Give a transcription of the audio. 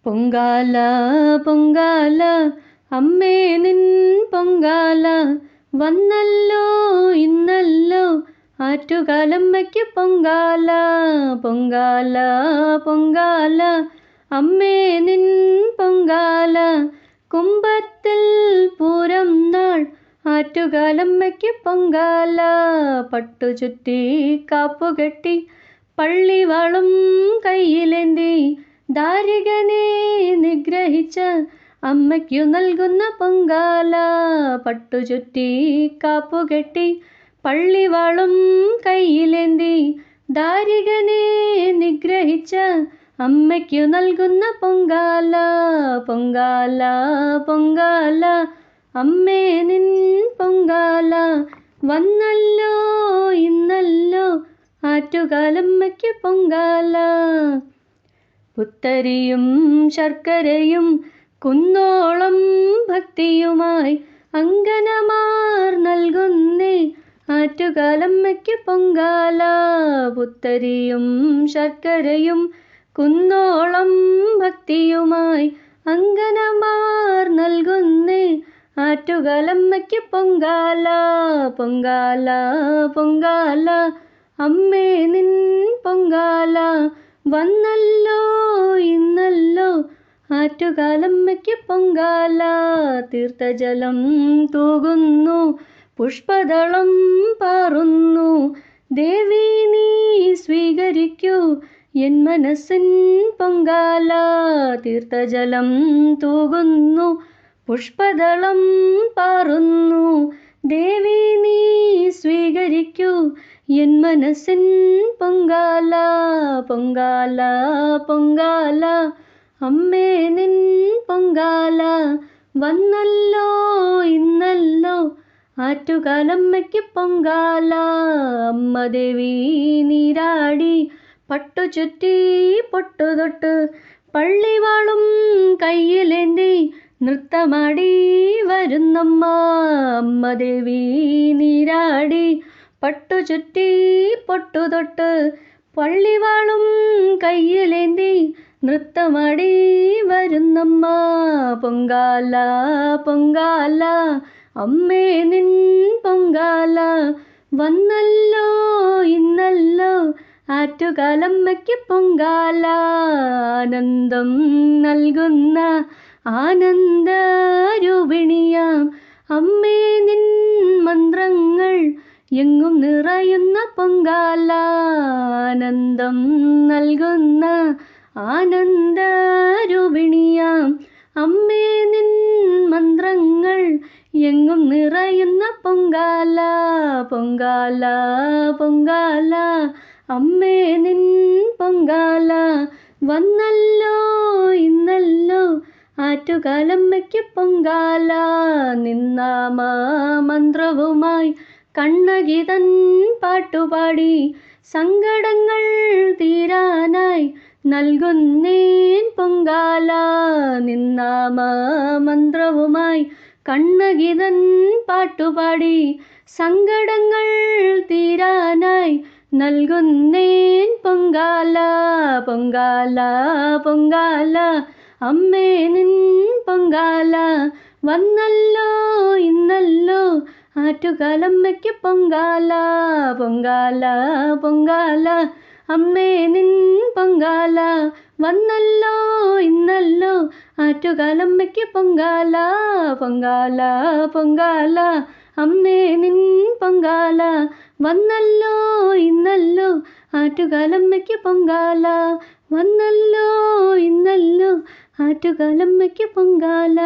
പൊങ്കാല പൊങ്കാല അമ്മേ നിൻ പൊങ്കാല വന്നല്ലോ ഇന്നല്ലോ ആറ്റുകാലമ്മയ്ക്ക് പൊങ്കാല. പൊങ്കാല പൊങ്കാല അമ്മേ നിൻ പൊങ്കാല കുംഭത്തിൽ പൂരം നാൾ ആറ്റുകാലമ്മയ്ക്ക് പൊങ്കാല. പട്ടുചുറ്റി കാപ്പുകെട്ടി പള്ളിവാളും കയ്യിലേന്തി ദാരികനെ നിഗ്രഹിച്ച അമ്മയ്ക്കു നൽകുന്ന പൊങ്കാല. പട്ടുചുറ്റി കാപ്പുകെട്ടി പള്ളിവാളും കയ്യിലേന്തി ദാരികനെ നിഗ്രഹിച്ച അമ്മയ്ക്കു നൽകുന്ന പൊങ്കാല. പൊങ്കാല പൊങ്കാല അമ്മേ നിൻ പൊങ്കാല വന്നല്ലോ ഇന്നല്ലോ ആറ്റുകാലമ്മയ്ക്ക് പൊങ്കാല. പുത്തരിയും ശർക്കരയും കുന്നോളം ഭക്തിയുമായി അങ്കനമാർ നൽകുന്നേ ആറ്റുകാലമ്മയ്ക്ക് പൊങ്കാല. പുത്തരിയും ശർക്കരയും കുന്നോളം ഭക്തിയുമായി അങ്കനമാർ നൽകുന്നേ ആറ്റുകാലമ്മയ്ക്ക് പൊങ്കാല. പൊങ്കാല പൊങ്കാല അമ്മേ നിൻ പൊങ്കാല വന്നല്ലോ ഇന്നല്ലോ ആറ്റുകാലമ്മയ്ക്ക് പൊങ്കാല. തീർത്ഥജലം തൂകുന്നു പുഷ്പദളം പാറുന്നു ദേവി നീ സ്വീകരിക്കൂ എൻ മനസ്സിൻ പൊങ്കാല. തീർത്ഥജലം തൂകുന്നു പുഷ്പദളം പാറുന്നു ദേവി നീ സ്വീകരിക്കൂ എൻ മനസ്സിൻ പൊങ്കാല. പൊങ്കാല പൊങ്കാല അമ്മേ നിൻ പൊങ്കാല വന്നല്ലോ ഇന്നല്ലോ ആറ്റുകാലമ്മയ്ക്ക് പൊങ്കാല. അമ്മ ദേവി നീരാടി പട്ടുചുറ്റി പൊട്ടുതൊട്ട് പള്ളിവാളും കയ്യിലേന്തി നൃത്തമാടി വരുന്നമ്മ. അമ്മ ദേവി നീരാടി പട്ടുചുറ്റി പൊട്ടുതൊട്ട് പള്ളിവാളും കയ്യിലേന്തി നൃത്തമാടി വരുന്നമ്മ. പൊങ്കാല പൊങ്കാല അമ്മേ നിൻ പൊങ്കാല വന്നല്ലോ ഇന്നല്ലോ ആറ്റുകാലമ്മയ്ക്ക് പൊങ്കാല. ആനന്ദം നൽകുന്ന ആനന്ദരൂപിണിയാം അമ്മേ നിൻ മന്ത്രങ്ങൾ എങ്ങും നിറയുന്ന പൊങ്കാല. ആനന്ദം നൽകുന്ന ആനന്ദരൂപിണിയാം അമ്മേ നിൻ മന്ത്രങ്ങൾ എങ്ങും നിറയുന്ന പൊങ്കാല. പൊങ്കാല പൊങ്കാല അമ്മേ നിൻ പൊങ്കാല വന്നല്ലോ ഇന്നല്ലോ ആറ്റുകാലമ്മയ്ക്ക് പൊങ്കാല. നിന്നാമ മന്ത്രവുമായി കണ്ണകി തൻ പാട്ടുപാടി സങ്കടങ്ങൾ തീരാനായി നൽകുന്നേൻ പൊങ്കാല. നിന്നാമ മന്ത്രവുമായി കണ്ണകി തൻ പാട്ടുപാടി സങ്കടങ്ങൾ തീരാനായി നൽകുന്നേൻ പൊങ്കാല. പൊങ്കാല പൊങ്കാല അമ്മേ നിൻ പൊങ്കാല വന്നല്ലോ ഇന്നല്ലോ ആറ്റുകാലമ്മയ്ക്ക് പൊങ്കാല. പൊങ്കാല പൊങ്കാല അമ്മേ നിൻ പൊങ്കാല വന്നല്ലോ ഇന്നല്ലോ ആറ്റുകാലമ്മയ്ക്ക് പൊങ്കാല. പൊങ്കാല പൊങ്കാല അമ്മേ നിൻ പൊങ്കാല വന്നല്ലോ ഇന്നല്ലോ ആറ്റുകാലമ്മയ്ക്ക് പൊങ്കാല. വന്നല്ലോ ഇന്നല്ലോ ആറ്റുകാലമ്മയ്ക്ക് പൊങ്കാല.